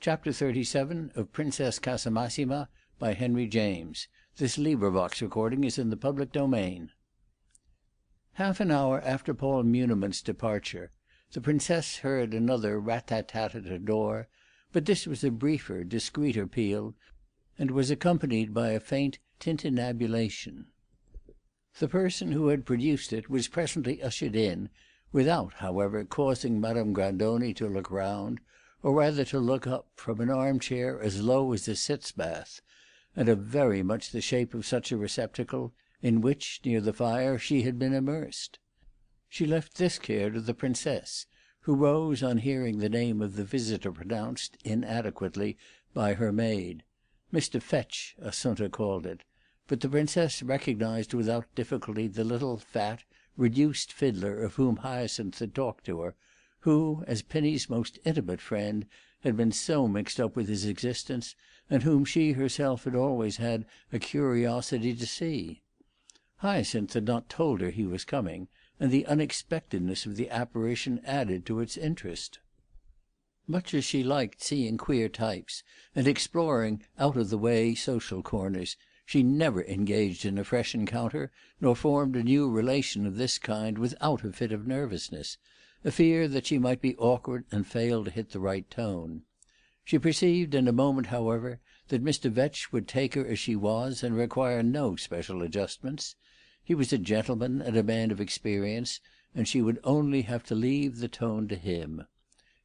Chapter 37 of Princess Casamassima by Henry James. This recording is in the public domain. Half an hour after Paul Muniment's departure, the Princess heard another rat-tat-tat at her door, but this was a briefer, discreeter peal, and was accompanied by a faint tintinnabulation. The person who had produced it was presently ushered in, without, however, causing Madame Grandoni to look round, or rather to look up, from an armchair as low as a sitz-bath, and of very much the shape of such a receptacle, in which, near the fire, she had been immersed. She left this care to the Princess, who rose on hearing the name of the visitor pronounced inadequately by her maid. Mr. Fetch, Assunta called it, but the Princess recognized without difficulty the little, fat, reduced fiddler of whom Hyacinth had talked to her, who, as Pinny's most intimate friend, had been so mixed up with his existence, and whom she herself had always had a curiosity to see. Hyacinth had not told her he was coming, and the unexpectedness of the apparition added to its interest. Much as she liked seeing queer types and exploring out-of-the-way social corners, she never engaged in a fresh encounter, nor formed a new relation of this kind without a fit of nervousness, a fear that she might be awkward and fail to hit the right tone. She perceived in a moment, however, that Mr. Vetch would take her as she was and require no special adjustments. He was a gentleman and a man of experience, and she would only have to leave the tone to him.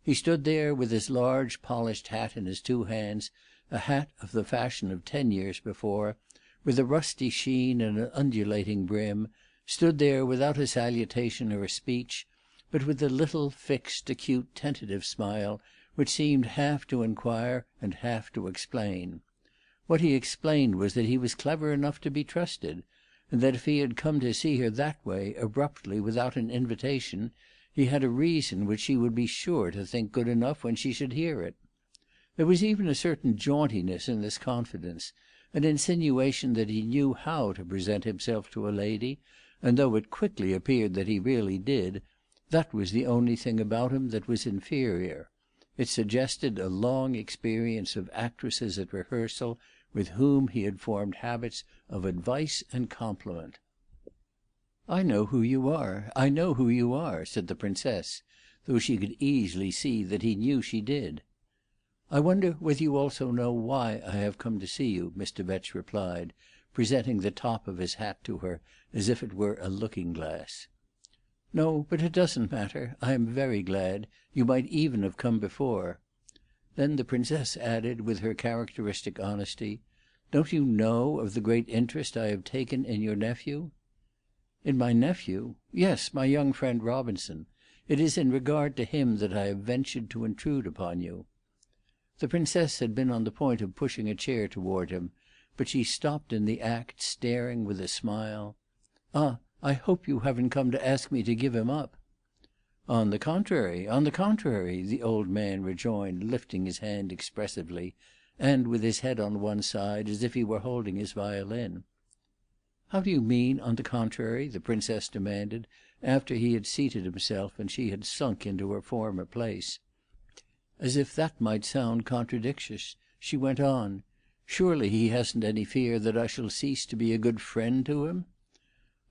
He stood there with his large polished hat in his two hands, a hat of the fashion of 10 years before, with a rusty sheen and an undulating brim, stood there without a salutation or a speech, but with a little fixed, acute, tentative smile, which seemed half to inquire and half to explain. What he explained was that he was clever enough to be trusted, and that if he had come to see her that way, abruptly, without an invitation, he had a reason which she would be sure to think good enough when she should hear it. There was even a certain jauntiness in this confidence, an insinuation that he knew how to present himself to a lady, and though it quickly appeared that he really did, that was the only thing about him that was inferior. It suggested a long experience of actresses at rehearsal, with whom he had formed habits of advice and compliment. "I know who you are. I know who you are," said the Princess, though she could easily see that he knew she did. "I wonder whether you also know why I have come to see you," Mr. Vetch replied, presenting the top of his hat to her as if it were a looking-glass. "No, but it doesn't matter. I am very glad. You might even have come before." Then the Princess added, with her characteristic honesty, "Don't you know of the great interest I have taken in your nephew?" "In my nephew? Yes, my young friend Robinson. It is in regard to him that I have ventured to intrude upon you." The Princess had been on the point of pushing a chair toward him, but she stopped in the act, staring with a smile. "Ah, I hope you haven't come to ask me to give him up." On the contrary, the old man rejoined, lifting his hand expressively, and with his head on one side, as if he were holding his violin. "How do you mean, on the contrary?" the Princess demanded, after he had seated himself and she had sunk into her former place. As if that might sound contradictious, she went on, "Surely he hasn't any fear that I shall cease to be a good friend to him?"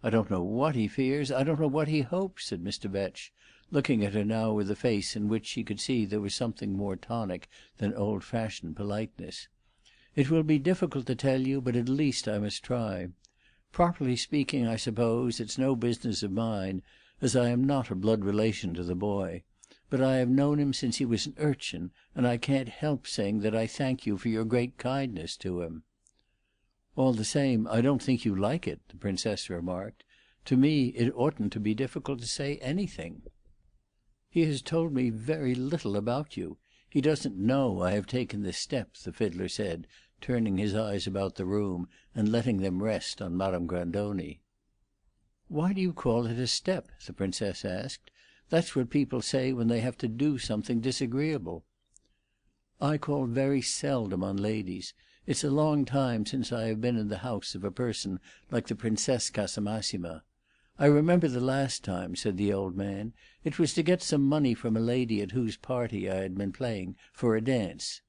"I don't know what he fears. I don't know what he hopes," said Mr. Vetch, looking at her now with a face in which she could see there was something more tonic than old-fashioned politeness. "It will be difficult to tell you, but at least I must try. Properly speaking, I suppose, it's no business of mine, as I am not a blood relation to the boy. But I have known him since he was an urchin, and I can't help saying that I thank you for your great kindness to him." "All the same, I don't think you like it," the Princess remarked. "To me it oughtn't to be difficult to say anything." "He has told me very little about you. He doesn't know I have taken this step," the fiddler said, turning his eyes about the room and letting them rest on Madame Grandoni. "Why do you call it a step?" the Princess asked. "That's what people say when they have to do something disagreeable." "I call very seldom on ladies. It's a long time since I have been in the house of a person like the Princess Casamassima. I remember the last time," said the old man. "It was to get some money from a lady at whose party I had been playing, for a dance.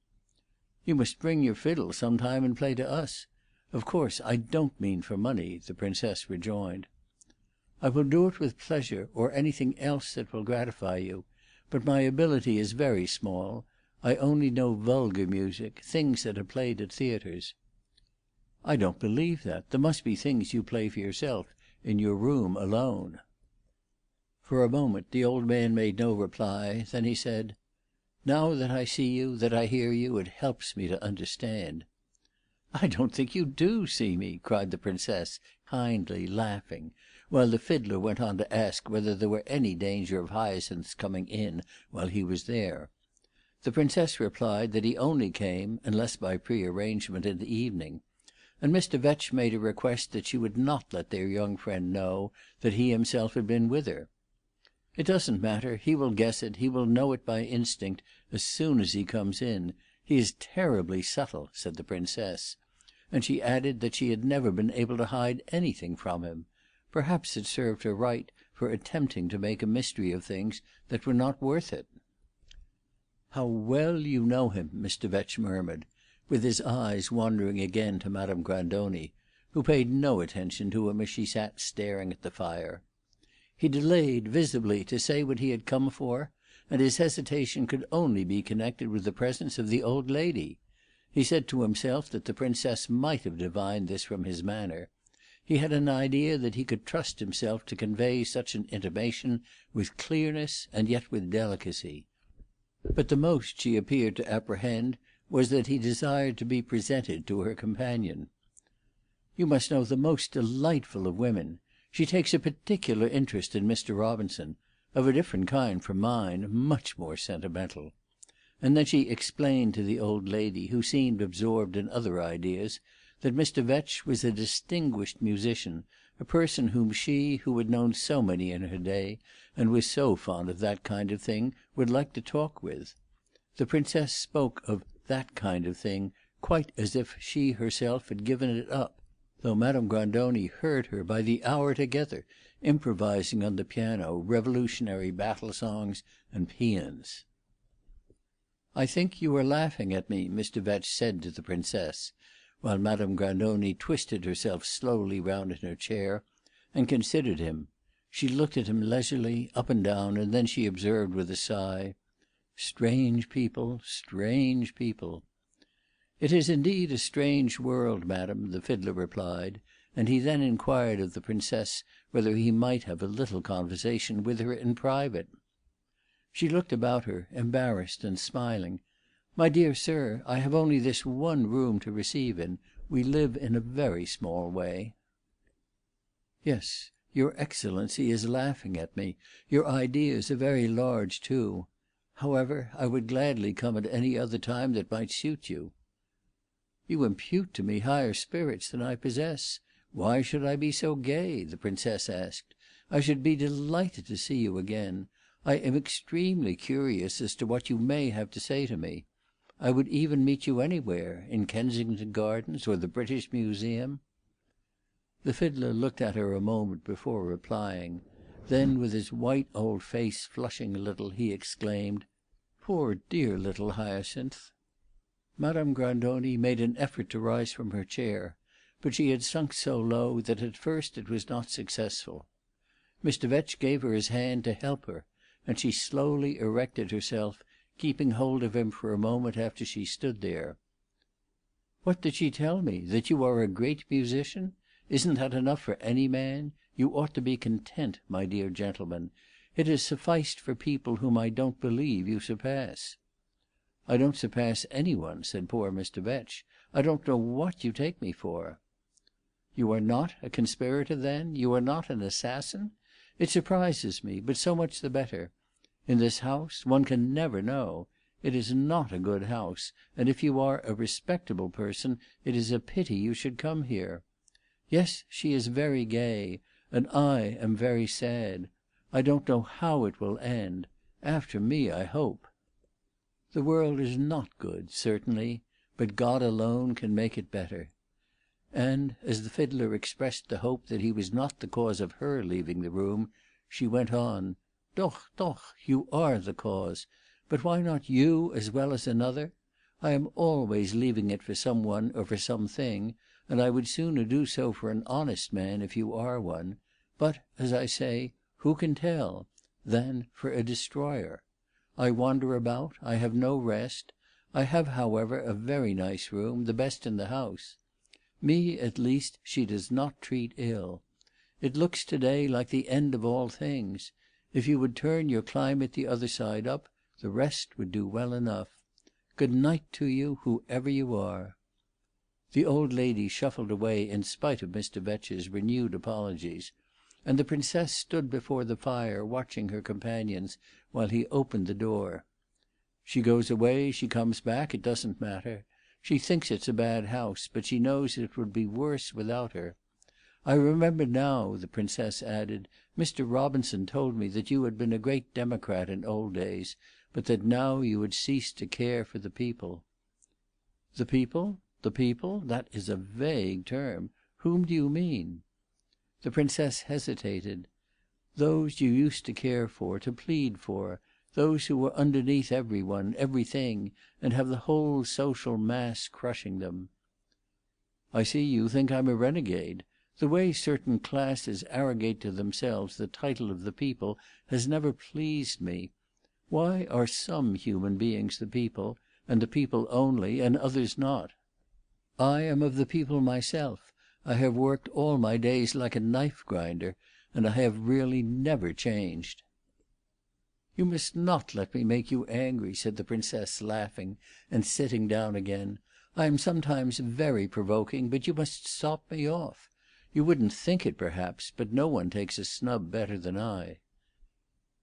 You must bring your fiddle some time and play to us. Of course, I don't mean for money," the Princess rejoined. "I will do it with pleasure, or anything else that will gratify you. But my ability is very small. I only know vulgar music, things that are played at theatres." "I don't believe that. There must be things you play for yourself, in your room alone." For a moment the old man made no reply; then he said, "Now that I see you, that I hear you, it helps me to understand." "I don't think you do see me," cried the Princess, kindly, laughing, while the fiddler went on to ask whether there were any danger of Hyacinth's coming in while he was there. The Princess replied that he only came, unless by prearrangement, in the evening; and Mr. Vetch made a request that she would not let their young friend know that he himself had been with her. "It doesn't matter. He will guess it. He will know it by instinct as soon as he comes in. He is terribly subtle," said the Princess; and she added that she had never been able to hide anything from him. Perhaps it served her right for attempting to make a mystery of things that were not worth it. "How well you know him!" Mr. Vetch murmured, with his eyes wandering again to Madame Grandoni, who paid no attention to him as she sat staring at the fire. He delayed, visibly, to say what he had come for, and his hesitation could only be connected with the presence of the old lady. He said to himself that the Princess might have divined this from his manner. He had an idea that he could trust himself to convey such an intimation with clearness and yet with delicacy. But the most she appeared to apprehend was that he desired to be presented to her companion. "You must know the most delightful of women. She takes a particular interest in Mr. Robinson, of a different kind from mine, much more sentimental." And then she explained to the old lady, who seemed absorbed in other ideas, that Mr. Vetch was a distinguished musician, a person whom she, who had known so many in her day, and was so fond of that kind of thing, would like to talk with. The Princess spoke of "that kind of thing" quite as if she herself had given it up, though Madame Grandoni heard her by the hour together, improvising on the piano revolutionary battle songs and paeans. "I think you are laughing at me," Mr. Vetch said to the Princess, while Madame Grandoni twisted herself slowly round in her chair and considered him. She looked at him leisurely, up and down, and then she observed with a sigh, "Strange people, strange people." "It is indeed a strange world, madam," the fiddler replied, and he then inquired of the Princess whether he might have a little conversation with her in private. She looked about her, embarrassed and smiling. "My dear sir, I have only this one room to receive in. We live in a very small way." "Yes, your Excellency is laughing at me. Your ideas are very large, too. However, I would gladly come at any other time that might suit you." "You impute to me higher spirits than I possess. Why should I be so gay?" the Princess asked. "I should be delighted to see you again. I am extremely curious as to what you may have to say to me. I would even meet you anywhere, in Kensington Gardens or the British Museum." The fiddler looked at her a moment before replying. Then, with his white old face flushing a little, he exclaimed, "Poor dear little Hyacinth!" Madame Grandoni made an effort to rise from her chair, but she had sunk so low that at first it was not successful. Mr. Vetch gave her his hand to help her, and she slowly erected herself, keeping hold of him for a moment after she stood there. "What did she tell me? That you are a great musician? Isn't that enough for any man? You ought to be content, my dear gentleman. It has sufficed for people whom I don't believe you surpass." "I don't surpass any one," said poor Mr. Vetch. "I don't know what you take me for." "You are not a conspirator, then? You are not an assassin? It surprises me, but so much the better. In this house one can never know. It is not a good house, and if you are a respectable person, it is a pity you should come here. Yes, she is very gay, and I am very sad. I don't know how it will end. After me, I hope. The world is not good, certainly, but God alone can make it better." And, as the fiddler expressed the hope that he was not the cause of her leaving the room, she went on, "Doch, doch, you are the cause. But why not you as well as another? I am always leaving it for some one or for something, and I would sooner do so for an honest man, if you are one. But, as I say, who can tell? Than for a destroyer. I wander about. I have no rest. I have, however, a very nice room, the best in the house. Me, at least, she does not treat ill. It looks to-day like the end of all things. If you would turn your climate the other side up, the rest would do well enough. Good night to you, whoever you are." The old lady shuffled away in spite of Mr. Vetch's renewed apologies, and the Princess stood before the fire watching her companions while he opened the door. "She goes away, she comes back, it doesn't matter. She thinks it's a bad house, but she knows it would be worse without her. I remember now," the Princess added, "Mr. Robinson told me that you had been a great democrat in old days, but that now you had ceased to care for the people." "The people? The people? That is a vague term. Whom do you mean?" The Princess hesitated. "Those you used to care for, to plead for. Those who are underneath every one, everything, and have the whole social mass crushing them." "I see you think I'm a renegade. The way certain classes arrogate to themselves the title of the people has never pleased me. Why are some human beings the people, and the people only, and others not? I am of the people myself. I have worked all my days like a knife grinder, and I have really never changed." "You must not let me make you angry," said the Princess, laughing, and sitting down again. "I am sometimes very provoking, but you must stop me off. You wouldn't think it, perhaps, but no one takes a snub better than I."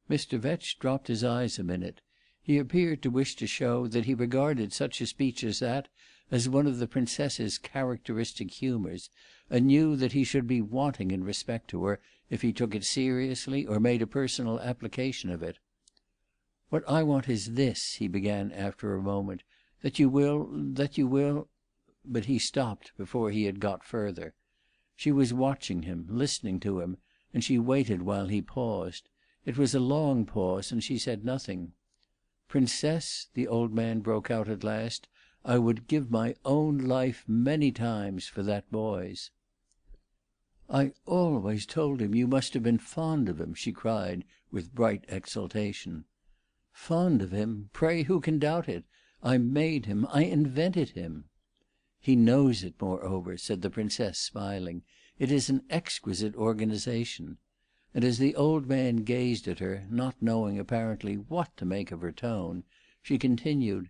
Mr. Vetch dropped his eyes a minute. He appeared to wish to show that he regarded such a speech as that as one of the Princess's characteristic humours, and knew that he should be wanting in respect to her if he took it seriously or made a personal application of it. "What I want is this," he began after a moment, "that you will—" But he stopped before he had got further. She was watching him, listening to him, and she waited while he paused. It was a long pause, and she said nothing. "Princess," the old man broke out at last, "I would give my own life many times for that boy's." "I always told him you must have been fond of him," she cried, with bright exultation. "Fond of him? Pray, who can doubt it? I made him. I invented him." "He knows it, moreover," said the Princess, smiling. "It is an exquisite organization." And as the old man gazed at her, not knowing apparently what to make of her tone, she continued,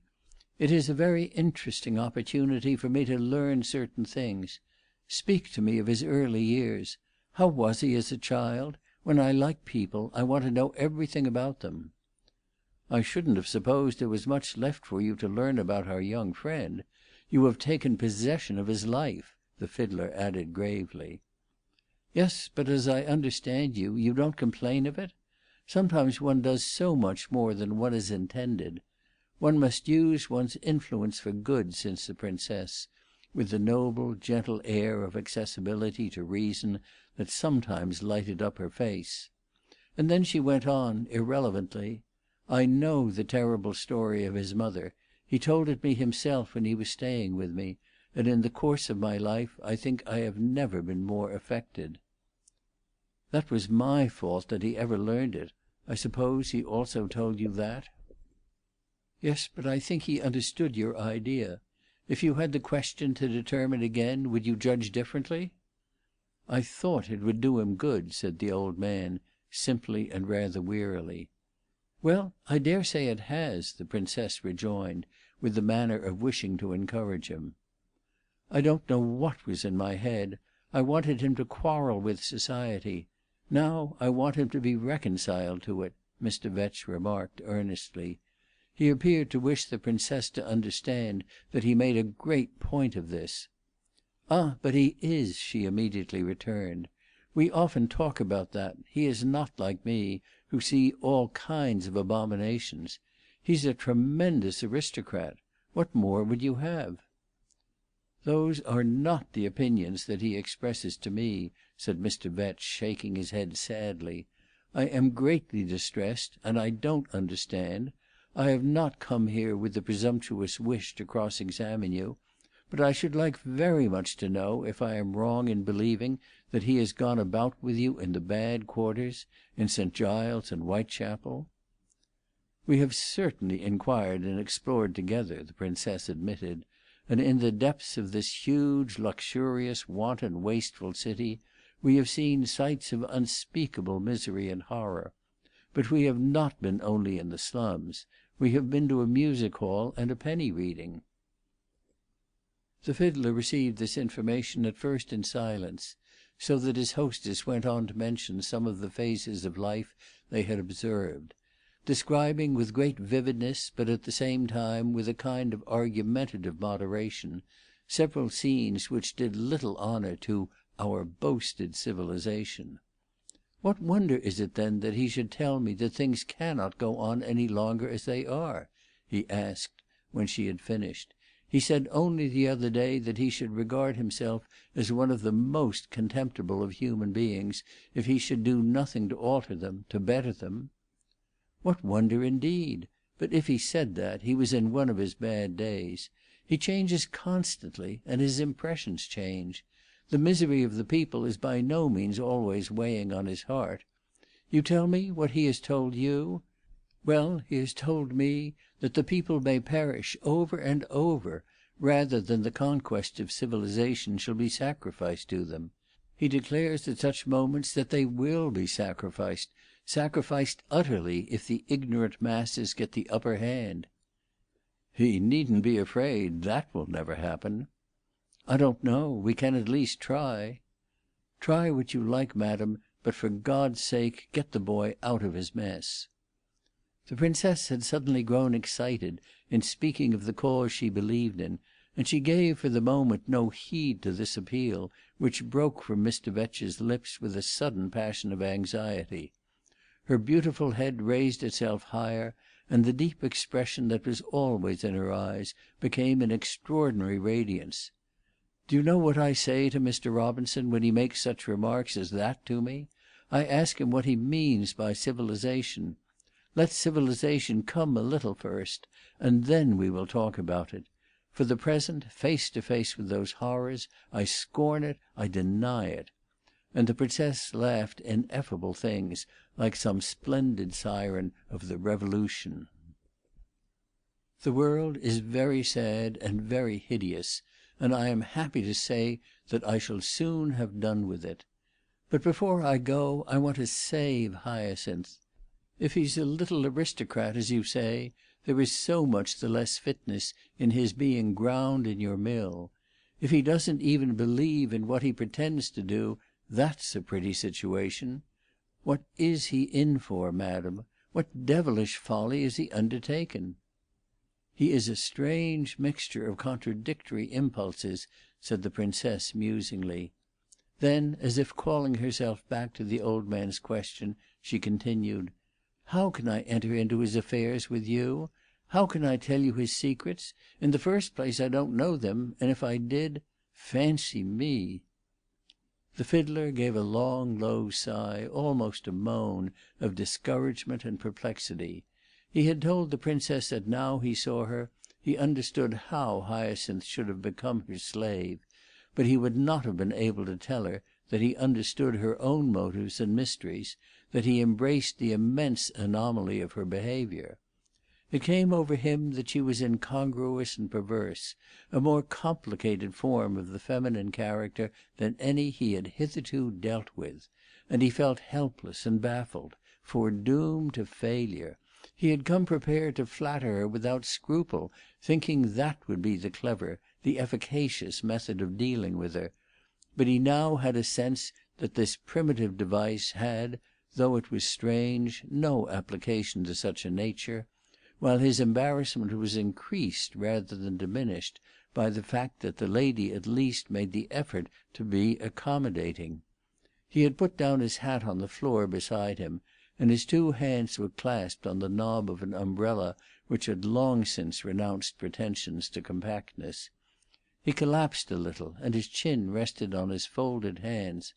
"It is a very interesting opportunity for me to learn certain things. Speak to me of his early years. How was he as a child? When I like people, I want to know everything about them." "I shouldn't have supposed there was much left for you to learn about our young friend. You have taken possession of his life," the fiddler added gravely. "Yes, but as I understand you, you don't complain of it? Sometimes one does so much more than one has intended. One must use one's influence for good," said the Princess, with the noble, gentle air of accessibility to reason that sometimes lighted up her face. And then she went on, irrelevantly, "I know the terrible story of his mother. He told it me himself when he was staying with me, and in the course of my life I think I have never been more affected." "That was my fault that he ever learned it. I suppose he also told you that?" "Yes, but I think he understood your idea. If you had the question to determine again, would you judge differently?" "I thought it would do him good," said the old man, simply and rather wearily. "Well, I dare say it has," the Princess rejoined, with the manner of wishing to encourage him. "I don't know what was in my head. I wanted him to quarrel with society. Now I want him to be reconciled to it," Mr. Vetch remarked earnestly. He appeared to wish the Princess to understand that he made a great point of this. "Ah, but he is," she immediately returned. "We often talk about that. He is not like me, who see all kinds of abominations. He's a tremendous aristocrat. What more would you have?" "Those are not the opinions that he expresses to me," said Mr. Vetch, shaking his head sadly. "I am greatly distressed, and I don't understand. I have not come here with the presumptuous wish to cross-examine you, but I should like very much to know if I am wrong in believing that he has gone about with you in the bad quarters, in St. Giles and Whitechapel." "We have certainly inquired and explored together," the Princess admitted, "and in the depths of this huge, luxurious, wanton, wasteful city we have seen sights of unspeakable misery and horror. But we have not been only in the slums. We have been to a music hall and a penny reading." The fiddler received this information at first in silence, so that his hostess went on to mention some of the phases of life they had observed, describing with great vividness, but at the same time with a kind of argumentative moderation, several scenes which did little honour to "our boasted civilization." "What wonder is it, then, that he should tell me that things cannot go on any longer as they are?" he asked, when she had finished. "He said only the other day that he should regard himself as one of the most contemptible of human beings if he should do nothing to alter them, to better them." "What wonder, indeed? But if he said that, he was in one of his bad days. He changes constantly, and his impressions change. The misery of the people is by no means always weighing on his heart. You tell me what he has told you? Well, he has told me that the people may perish over and over rather than the conquest of civilization shall be sacrificed to them. He declares at such moments that they will be sacrificed utterly if the ignorant masses get the upper hand." "He needn't be afraid. That will never happen." "I don't know. We can at least try." "Try what you like, madam, but for God's sake get the boy out of his mess." The Princess had suddenly grown excited in speaking of the cause she believed in, and she gave for the moment no heed to this appeal, which broke from Mr. Vetch's lips with a sudden passion of anxiety. Her beautiful head raised itself higher, and the deep expression that was always in her eyes became an extraordinary radiance. "Do you know what I say to Mr. Robinson when he makes such remarks as that to me? I ask him what he means by civilization. Let civilization come a little first, and then we will talk about it. For the present, face to face with those horrors, I scorn it, I deny it." And the Princess laughed ineffable things, like some splendid siren of the Revolution. "The world is very sad and very hideous, and I am happy to say that I shall soon have done with it. But before I go, I want to save Hyacinth. If he's a little aristocrat, as you say, there is so much the less fitness in his being ground in your mill. If he doesn't even believe in what he pretends to do, that's a pretty situation. What is he in for, madam? What devilish folly has he undertaken?" "He is a strange mixture of contradictory impulses," said the Princess musingly. Then, as if calling herself back to the old man's question, she continued, "How can I enter into his affairs with you? How can I tell you his secrets? In the first place, I don't know them, and if I did—fancy me!" The fiddler gave a long, low sigh, almost a moan, of discouragement and perplexity. He had told the Princess that now he saw her, he understood how Hyacinth should have become her slave, but he would not have been able to tell her that he understood her own motives and mysteries, that he embraced the immense anomaly of her behaviour. It came over him that she was incongruous and perverse, a more complicated form of the feminine character than any he had hitherto dealt with, and he felt helpless and baffled, foredoomed to failure. He had come prepared to flatter her without scruple, thinking that would be the clever, the efficacious method of dealing with her, but he now had a sense that this primitive device had, though it was strange, no application to such a nature, while his embarrassment was increased rather than diminished by the fact that the lady at least made the effort to be accommodating. He had put down his hat on the floor beside him, and his two hands were clasped on the knob of an umbrella which had long since renounced pretensions to compactness. He collapsed a little, and his chin rested on his folded hands.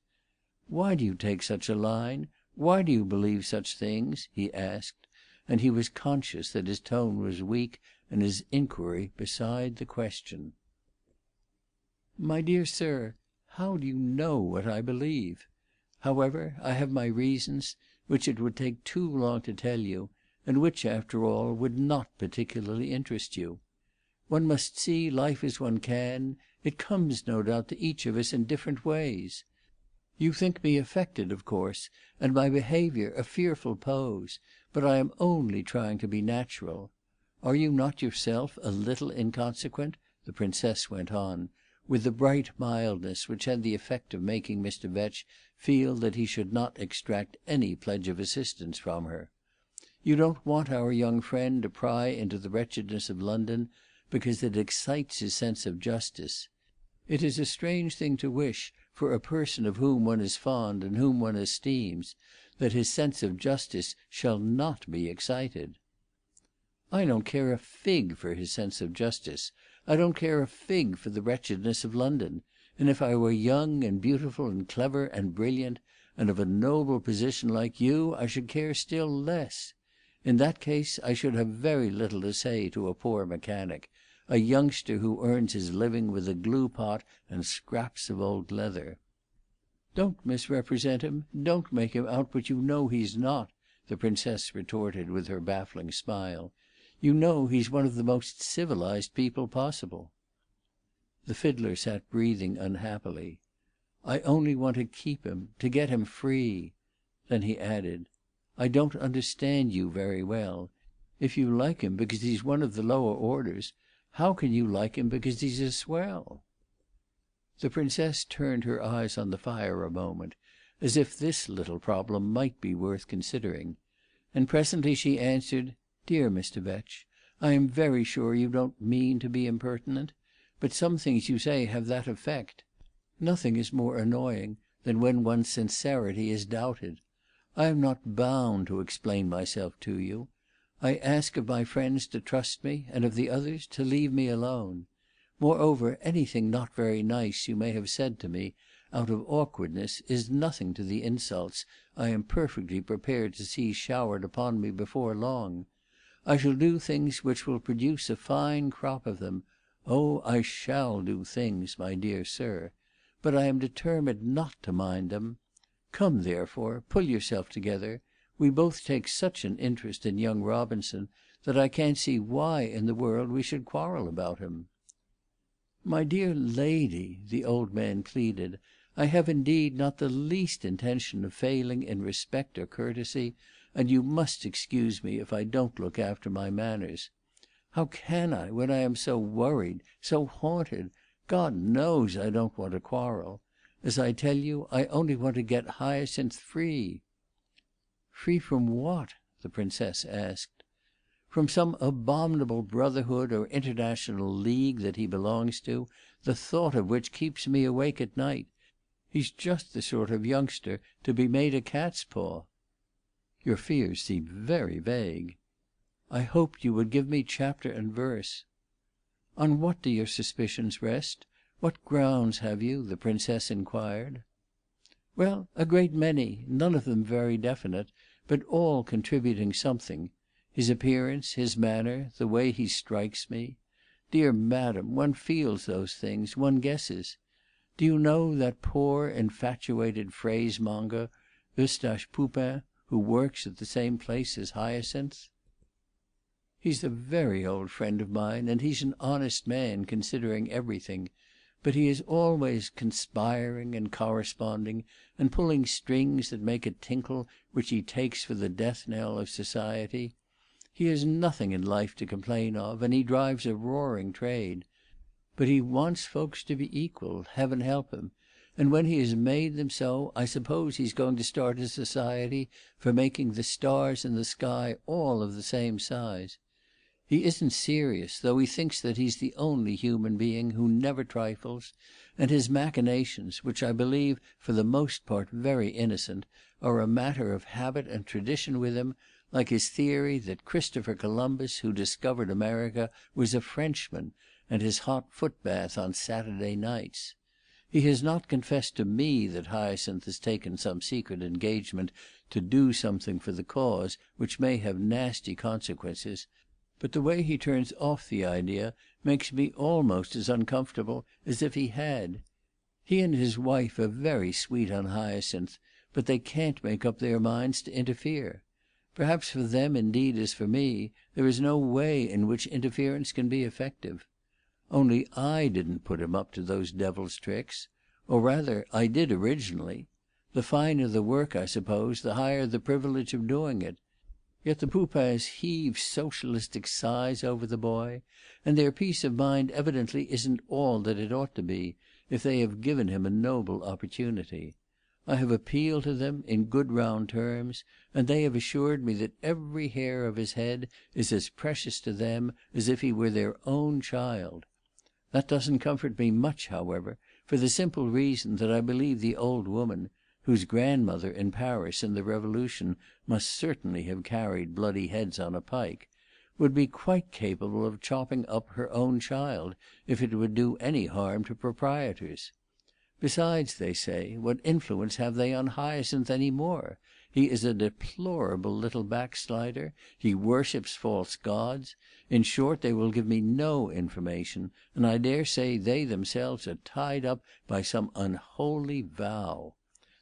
"Why do you take such a line? Why do you believe such things?" he asked, and he was conscious that his tone was weak and his inquiry beside the question. "My dear sir, how do you know what I believe? However, I have my reasons, which it would take too long to tell you, and which, after all, would not particularly interest you. One must see life as one can. It comes, no doubt, to each of us in different ways. You think me affected, of course, and my behavior a fearful pose, but I am only trying to be natural. Are you not yourself a little inconsequent?" the Princess went on, with the bright mildness which had the effect of making Mr. Vetch feel that he should not extract any pledge of assistance from her. "You don't want our young friend to pry into the wretchedness of London because it excites his sense of justice. It is a strange thing to wish, for a person of whom one is fond and whom one esteems, that his sense of justice shall not be excited." "I don't care a fig for his sense of justice. I don't care a fig for the wretchedness of London; and if I were young and beautiful and clever and brilliant, and of a noble position like you, I should care still less. In that case I should have very little to say to a poor mechanic, a youngster who earns his living with a glue pot and scraps of old leather." "Don't misrepresent him. Don't make him out what you know he's not," the Princess retorted with her baffling smile. "You know he's one of the most civilized people possible." The fiddler sat breathing unhappily. "I only want to keep him, to get him free." Then he added, "I don't understand you very well. If you like him because he's one of the lower orders, how can you like him because he's a swell?" The Princess turned her eyes on the fire a moment, as if this little problem might be worth considering; and presently she answered, "Dear Mr. Vetch, I am very sure you don't mean to be impertinent, but some things you say have that effect. Nothing is more annoying than when one's sincerity is doubted. I am not bound to explain myself to you. I ask of my friends to trust me, and of the others to leave me alone. Moreover, anything not very nice you may have said to me, out of awkwardness, is nothing to the insults I am perfectly prepared to see showered upon me before long. I shall do things which will produce a fine crop of them. Oh, I shall do things, my dear sir. But I am determined not to mind them. Come, therefore, pull yourself together. We both take such an interest in young Robinson that I can't see why in the world we should quarrel about him." "My dear lady," the old man pleaded, "I have indeed not the least intention of failing in respect or courtesy, and you must excuse me if I don't look after my manners. How can I when I am so worried, so haunted? God knows I don't want to quarrel. As I tell you, I only want to get Hyacinth free." "Free from what?" the Princess asked. "From some abominable brotherhood or international league that he belongs to, the thought of which keeps me awake at night. He's just the sort of youngster to be made a cat's paw." "Your fears seem very vague." "I hoped you would give me chapter and verse." "On what do your suspicions rest? What grounds have you?" the Princess inquired. "Well, a great many, none of them very definite, but all contributing something. His appearance, his manner, the way he strikes me. Dear madam, one feels those things, one guesses. Do you know that poor infatuated phrasemonger, Eustache Poupin, who works at the same place as Hyacinth?" "He's a very old friend of mine, and he's an honest man, considering everything. But he is always conspiring and corresponding, and pulling strings that make a tinkle which he takes for the death knell of society. He has nothing in life to complain of, and he drives a roaring trade. But he wants folks to be equal, heaven help him, and when he has made them so, I suppose he's going to start a society for making the stars in the sky all of the same size. He isn't serious, though he thinks that he's the only human being who never trifles, and his machinations, which I believe for the most part very innocent, are a matter of habit and tradition with him, like his theory that Christopher Columbus, who discovered America, was a Frenchman, and his hot foot bath on Saturday nights. He has not confessed to me that Hyacinth has taken some secret engagement to do something for the cause which may have nasty consequences, but the way he turns off the idea makes me almost as uncomfortable as if he had. He and his wife are very sweet on Hyacinth, but they can't make up their minds to interfere. Perhaps for them, indeed, as for me, there is no way in which interference can be effective. Only I didn't put him up to those devil's tricks. Or rather, I did originally. The finer the work, I suppose, the higher the privilege of doing it. Yet the Poupins heave socialistic sighs over the boy, and their peace of mind evidently isn't all that it ought to be, if they have given him a noble opportunity. I have appealed to them in good round terms, and they have assured me that every hair of his head is as precious to them as if he were their own child. That doesn't comfort me much, however, for the simple reason that I believe the old woman, whose grandmother in Paris in the Revolution must certainly have carried bloody heads on a pike, would be quite capable of chopping up her own child if it would do any harm to proprietors. Besides, they say, what influence have they on Hyacinth any more? He is a deplorable little backslider. He worships false gods. In short, they will give me no information, and I dare say they themselves are tied up by some unholy vow.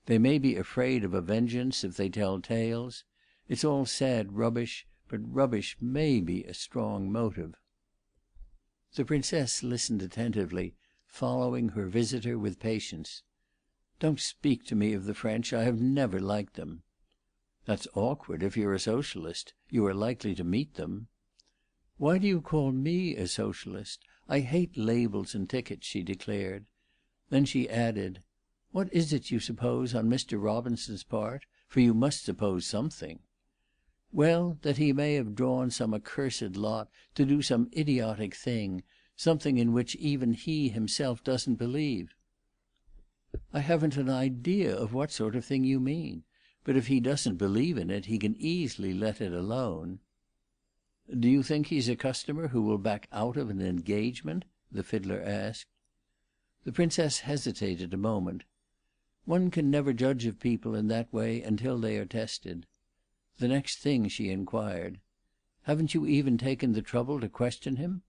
They may be afraid of a vengeance if they tell tales. It's all sad rubbish, but rubbish may be a strong motive." The Princess listened attentively, following her visitor with patience. "Don't speak to me of the French. I have never liked them." "That's awkward if you're a socialist. You are likely to meet them." "Why do you call me a socialist? I hate labels and tickets," she declared. Then she added, "What is it you suppose on Mr. Robinson's part? For you must suppose something." "Well, that he may have drawn some accursed lot to do some idiotic thing, something in which even he himself doesn't believe." "I haven't an idea of what sort of thing you mean. But if he doesn't believe in it, he can easily let it alone." "Do you think he's a customer who will back out of an engagement?" the fiddler asked. The Princess hesitated a moment. One can never judge of people in that way until they are tested. The next thing she inquired, "Haven't you even taken the trouble to question him?"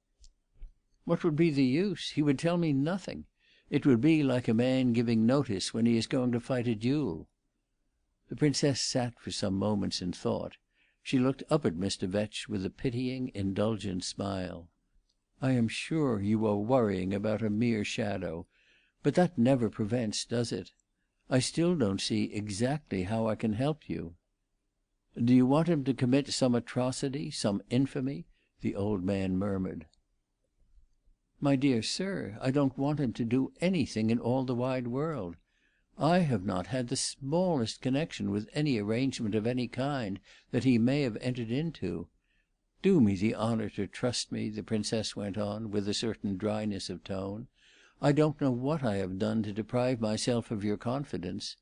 "What would be the use? He would tell me nothing. It would be like a man giving notice when he is going to fight a duel." The Princess sat for some moments in thought. She looked up at Mr. Vetch with a pitying, indulgent smile. "I am sure you are worrying about a mere shadow. But that never prevents, does it? I still don't see exactly how I can help you." "Do you want him to commit some atrocity, some infamy?" the old man murmured. "My dear sir, I don't want him to do anything in all the wide world. I have not had the smallest connection with any arrangement of any kind that he may have entered into. Do me the honour to trust me," the Princess went on, with a certain dryness of tone. "I don't know what I have done to deprive myself of your confidence.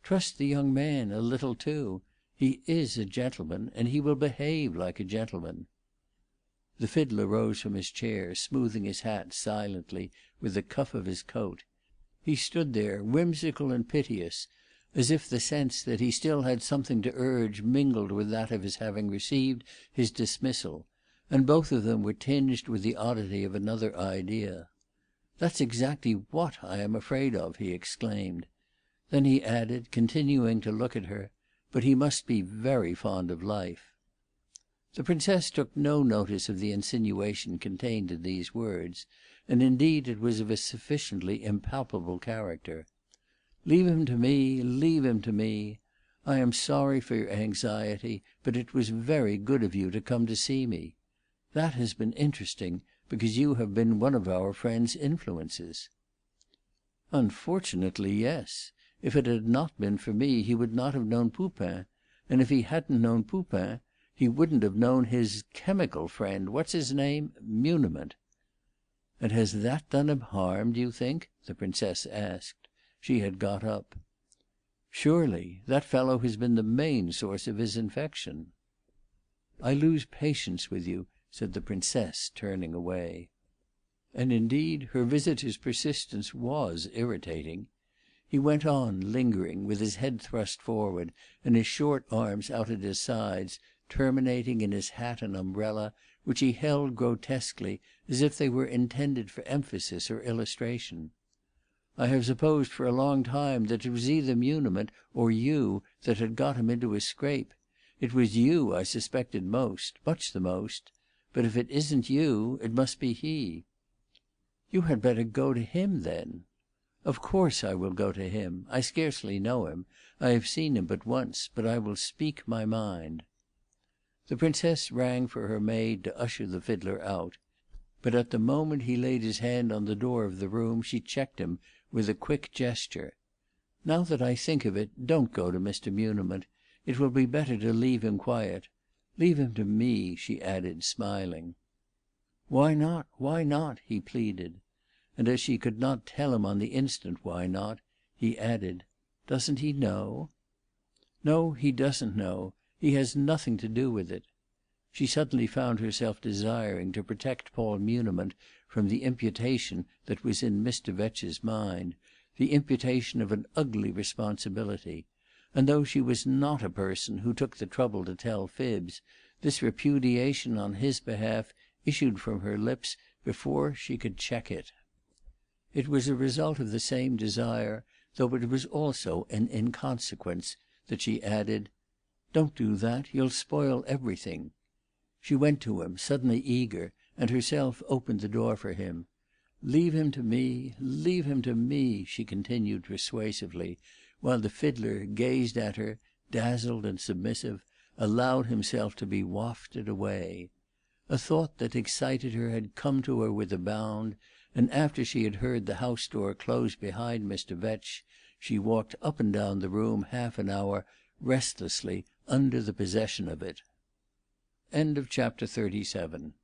Trust the young man a little, too. He is a gentleman, and he will behave like a gentleman." The fiddler rose from his chair, smoothing his hat silently with the cuff of his coat. He stood there, whimsical and piteous, as if the sense that he still had something to urge mingled with that of his having received his dismissal, and both of them were tinged with the oddity of another idea. "That's exactly what I am afraid of!" he exclaimed. Then he added, continuing to look at her, "But he must be very fond of life." The Princess took no notice of the insinuation contained in these words, and indeed it was of a sufficiently impalpable character. "Leave him to me, leave him to me. I am sorry for your anxiety, but it was very good of you to come to see me. That has been interesting, because you have been one of our friend's influences." "Unfortunately, yes. If it had not been for me he would not have known Poupin, and if he hadn't known Poupin he wouldn't have known his chemical friend, what's his name? Muniment." "And has that done him harm, do you think?" the Princess asked. She had got up. "Surely. That fellow has been the main source of his infection." "I lose patience with you," said the Princess, turning away. And indeed her visitor's persistence was irritating. He went on, lingering, with his head thrust forward and his short arms out at his sides, terminating in his hat and umbrella, which he held grotesquely, as if they were intended for emphasis or illustration. "I have supposed for a long time that it was either Muniment or you that had got him into his scrape. It was you I suspected most, much the most. But if it isn't you, it must be he." "You had better go to him, then." "Of course I will go to him. I scarcely know him. I have seen him but once. But I will speak my mind." The Princess rang for her maid to usher the fiddler out. But at the moment he laid his hand on the door of the room she checked him with a quick gesture. "Now that I think of it, don't go to Mr. Muniment. It will be better to leave him quiet. Leave him to me," she added, smiling. "Why not? Why not?" he pleaded. And as she could not tell him on the instant why not, he added, "Doesn't he know?" "No, he doesn't know. He has nothing to do with it." She suddenly found herself desiring to protect Paul Muniment from the imputation that was in Mr. Vetch's mind, the imputation of an ugly responsibility; and though she was not a person who took the trouble to tell fibs, this repudiation on his behalf issued from her lips before she could check it. It was a result of the same desire, though it was also an inconsequence, that she added, "Don't do that. You'll spoil everything." She went to him, suddenly eager, and herself opened the door for him. "Leave him to me, leave him to me," she continued persuasively, while the fiddler gazed at her, dazzled and submissive, allowed himself to be wafted away. A thought that excited her had come to her with a bound, and after she had heard the house door close behind Mr. Vetch, she walked up and down the room half an hour, restlessly, under the possession of it. Chapter 37